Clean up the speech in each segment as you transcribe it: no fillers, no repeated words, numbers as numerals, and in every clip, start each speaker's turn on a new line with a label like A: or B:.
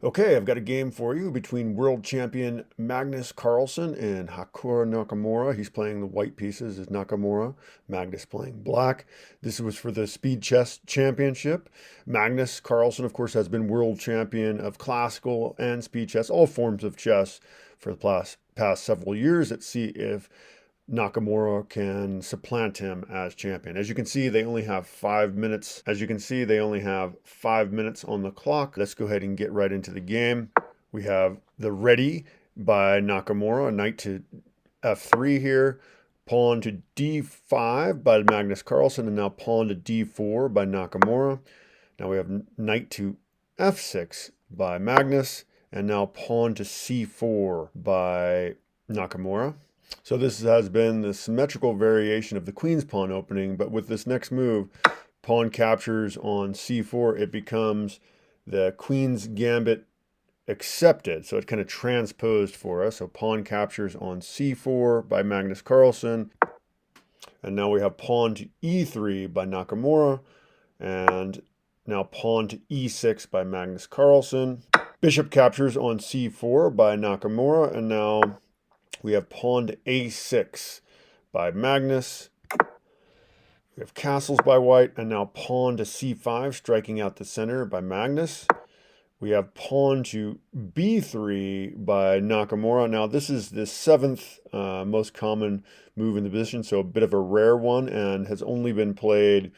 A: Okay, I've got a game for you between world champion Magnus Carlsen and Hikaru Nakamura. He's playing the white pieces as Nakamura, Magnus playing black. This was for the Speed Chess Championship. Magnus Carlsen, of course, has been world champion of classical and speed chess, all forms of chess, for the past several years. Let's see if Nakamura can supplant him as champion. As you can see, they only have 5 minutes. As you can see, they only have 5 minutes on the clock. Let's go ahead and get right into the game. We have the ready by Nakamura, knight to f3 here, pawn to d5 by Magnus Carlsen, and now pawn to d4 by Nakamura. Now we have knight to f6 by Magnus, and now pawn to c4 by Nakamura. So this has been the symmetrical variation of the queen's pawn opening, but with this next move, pawn captures on c4, it becomes the queen's gambit accepted. So it kind of transposed for us. So pawn captures on c4 by Magnus Carlsen. And now we have pawn to e3 by Nakamura. And now pawn to e6 by Magnus Carlsen. Bishop captures on c4 by Nakamura. And now we have pawn to a6 by Magnus. We have castles by white, and now pawn to c5, striking out the center by Magnus. We have pawn to b3 by Nakamura. Now, this is the seventh most common move in the position, so a bit of a rare one, and has only been played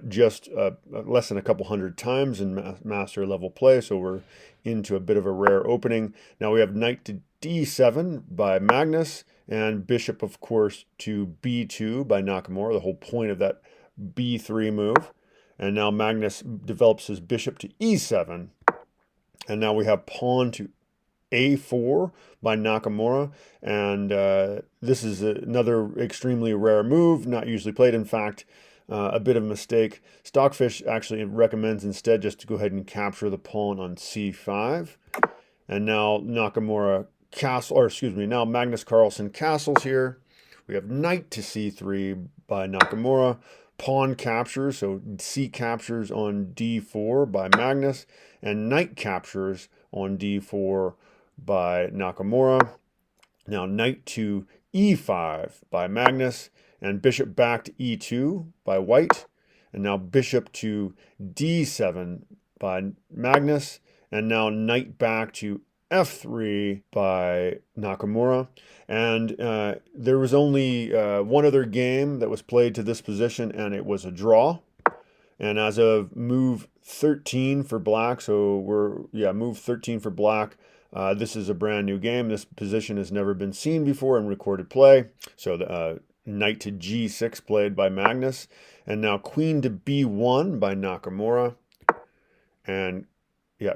A: just less than a couple hundred times in master level play, so we're into a bit of a rare opening. Now we have knight to d7 by Magnus, and bishop, of course, to b2 by Nakamura, the whole point of that b3 move. And now Magnus develops his bishop to e7, and now we have pawn to a4 by Nakamura, and this is another extremely rare move, not usually played. In fact, a bit of a mistake. Stockfish actually recommends instead just to go ahead and capture the pawn on c5. And now Nakamura now Magnus Carlsen castles here. We have knight to c3 by Nakamura. Pawn captures, so c captures on d4 by Magnus, and knight captures on d4 by Nakamura. Now knight to e5 by Magnus, and bishop back to e2 by white, and now bishop to d7 by Magnus, and now knight back to f3 by Nakamura. And there was only one other game that was played to this position, and it was a draw. And as of move 13 for black, move 13 for black, this is a brand new game. This position has never been seen before in recorded play. So the knight to g6 played by Magnus, and now queen to b1 by Nakamura, and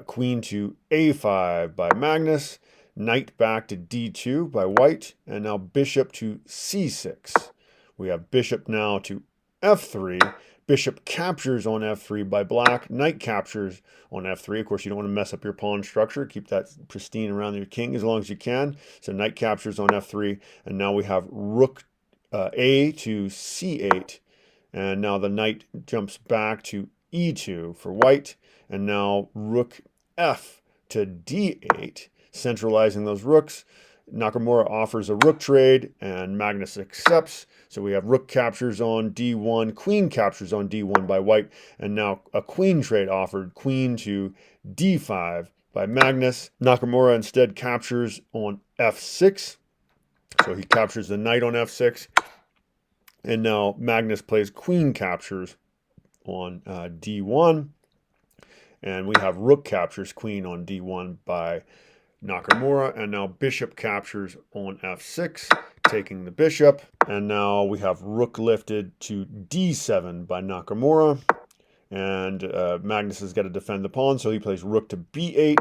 A: queen to a5 by Magnus, knight back to d2 by white, and now bishop to c6. We have bishop now to f3. Bishop captures on f3 by black. Knight captures on f3. Of course, you don't want to mess up your pawn structure. Keep that pristine around your king as long as you can. So knight captures on f3, and now we have rook a to c8, and now the knight jumps back to e2 for white, and now rook f to d8, centralizing those rooks. Nakamura offers a rook trade, and Magnus accepts. So we have rook captures on d1, queen captures on d1 by white, and now a queen trade offered, queen to d5 by Magnus. Nakamura instead captures on f6. So he captures the knight on f6. And now Magnus plays queen captures on d1. And we have rook captures queen on d1 by Nakamura. And now bishop captures on f6, taking the bishop. And now we have rook lifted to d7 by Nakamura. And Magnus has got to defend the pawn, so he plays rook to b8.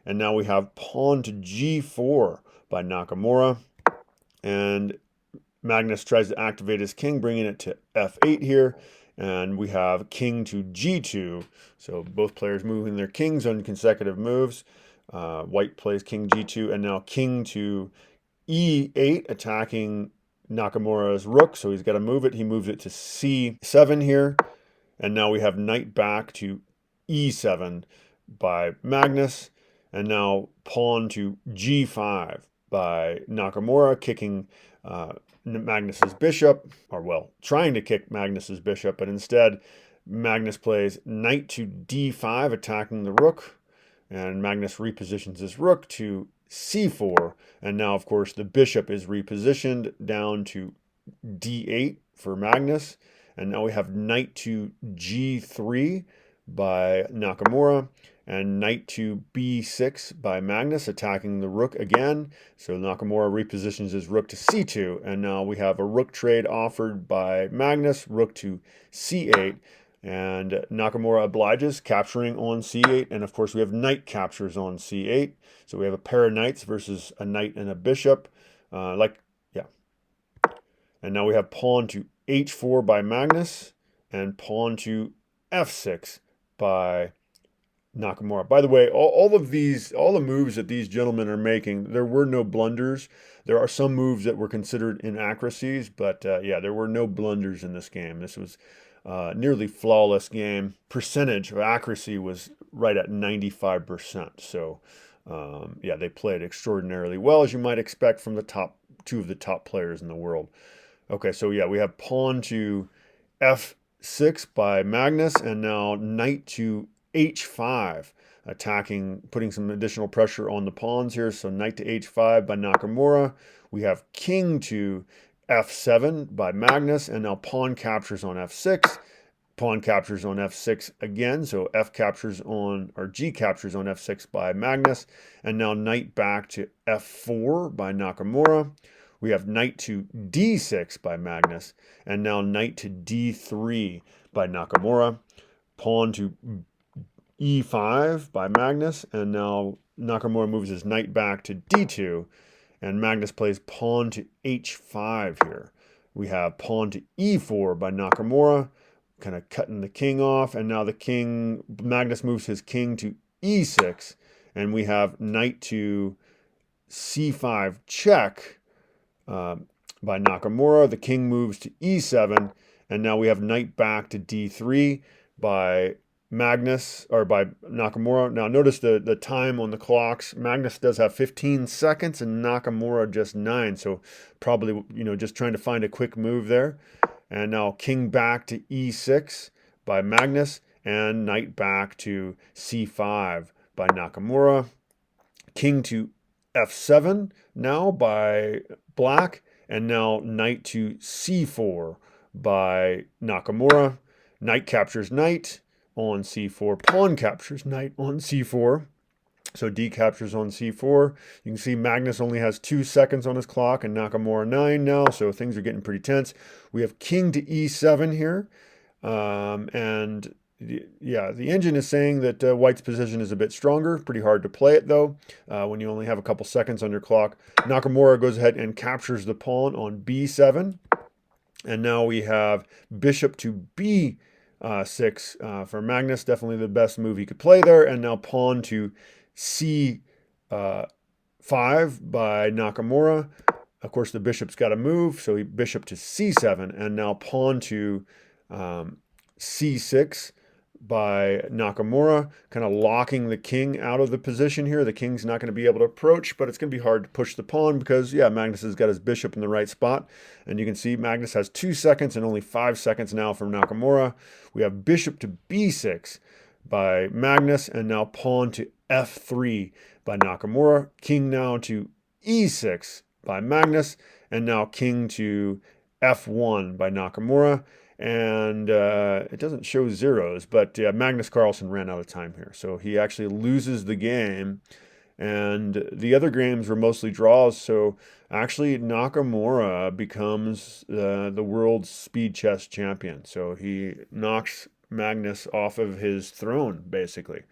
A: And now we have pawn to g4 by Nakamura. And Magnus tries to activate his king, bringing it to f8 here. And we have king to g2. So both players moving their kings on consecutive moves. White plays king g2, and now king to e8, attacking Nakamura's rook. So he's got to move it. He moves it to c7 here. And now we have knight back to e7 by Magnus. And now pawn to g5 by Nakamura, kicking Magnus's bishop, or well, trying to kick Magnus's bishop, but instead Magnus plays knight to d5, attacking the rook, and Magnus repositions his rook to c4, and now, of course, the bishop is repositioned down to d8 for Magnus, and now we have knight to g3 by Nakamura, and knight to b6 by Magnus, attacking the rook again. So Nakamura repositions his rook to c2, and now we have a rook trade offered by Magnus, rook to c8, and Nakamura obliges, capturing on c8, and of course we have knight captures on c8. So we have a pair of knights versus a knight and a bishop, and now we have pawn to h4 by Magnus, and pawn to f6 by Nakamura. By the way, all the moves that these gentlemen are making, there were no blunders. There are some moves that were considered inaccuracies, but yeah, there were no blunders in this game. This was nearly flawless game. Percentage of accuracy was right at 95%. So yeah, they played extraordinarily well, as you might expect from the two of the top players in the world. Okay, so yeah, we have pawn to f6 by Magnus, and now knight to h5, attacking, putting some additional pressure on the pawns here. So knight to h5 by Nakamura. We have king to f7 by Magnus, and now pawn captures on f6. Pawn captures on f6 again, so f captures on, or g captures on f6 by Magnus, and now knight back to f4 by Nakamura. We have knight to d6 by Magnus, and now knight to d3 by Nakamura. Pawn to e5 by Magnus, and now Nakamura moves his knight back to d2, and Magnus plays pawn to h5 here. We have pawn to e4 by Nakamura, kind of cutting the king off, and now Magnus moves his king to e6, and we have knight to c5 check by Nakamura. The king moves to e7, and now we have knight back to d3 by Magnus, or by Nakamura. Now notice the time on the clocks. Magnus does have 15 seconds and Nakamura just 9, so probably, just trying to find a quick move there. And now king back to e6 by Magnus, and knight back to c5 by Nakamura. King to f7 now by Black, and now knight to c4 by Nakamura. Knight captures knight on c4. Pawn captures knight on c4. So d captures on c4. You can see Magnus only has 2 seconds on his clock, and Nakamura 9 now, so things are getting pretty tense. We have king to e7 here, and the engine is saying that White's position is a bit stronger. Pretty hard to play it, though, when you only have a couple seconds on your clock. Nakamura goes ahead and captures the pawn on b7. And now we have bishop to b6 for Magnus. Definitely the best move he could play there. And now pawn to c5 by Nakamura. Of course, the bishop's got to move, so bishop to c7. And now pawn to c6 by Nakamura, kind of locking the king out of the position here. The king's not going to be able to approach, but it's going to be hard to push the pawn because, yeah, Magnus has got his bishop in the right spot. And you can see Magnus has 2 seconds and only 5 seconds now from Nakamura. We have bishop to b6 by Magnus, and now pawn to f3 by Nakamura. King now to e6 by Magnus, and now king to f1 by Nakamura. And it doesn't show zeros, but Magnus Carlsen ran out of time here. So he actually loses the game. And the other games were mostly draws. So actually Nakamura becomes the world speed chess champion. So he knocks Magnus off of his throne, basically.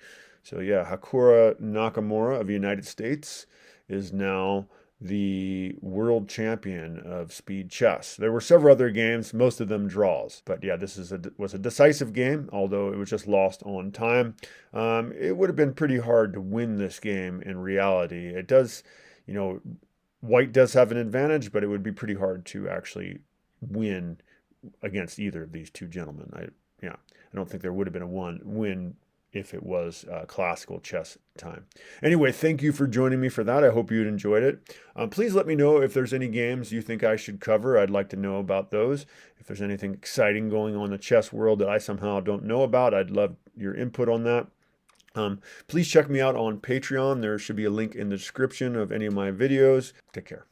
A: So yeah, Hikaru Nakamura of the United States is now the world champion of speed chess. There were several other games, most of them draws. But yeah, this was a decisive game, although it was just lost on time. It would have been pretty hard to win this game in reality. It does, White does have an advantage, but it would be pretty hard to actually win against either of these two gentlemen. I don't think there would have been a win if it was classical chess time. Anyway, thank you for joining me for that. I hope you enjoyed it. Please let me know if there's any games you think I should cover. I'd like to know about those. If there's anything exciting going on in the chess world that I somehow don't know about, I'd love your input on that. Please check me out on Patreon. There should be a link in the description of any of my videos. Take care.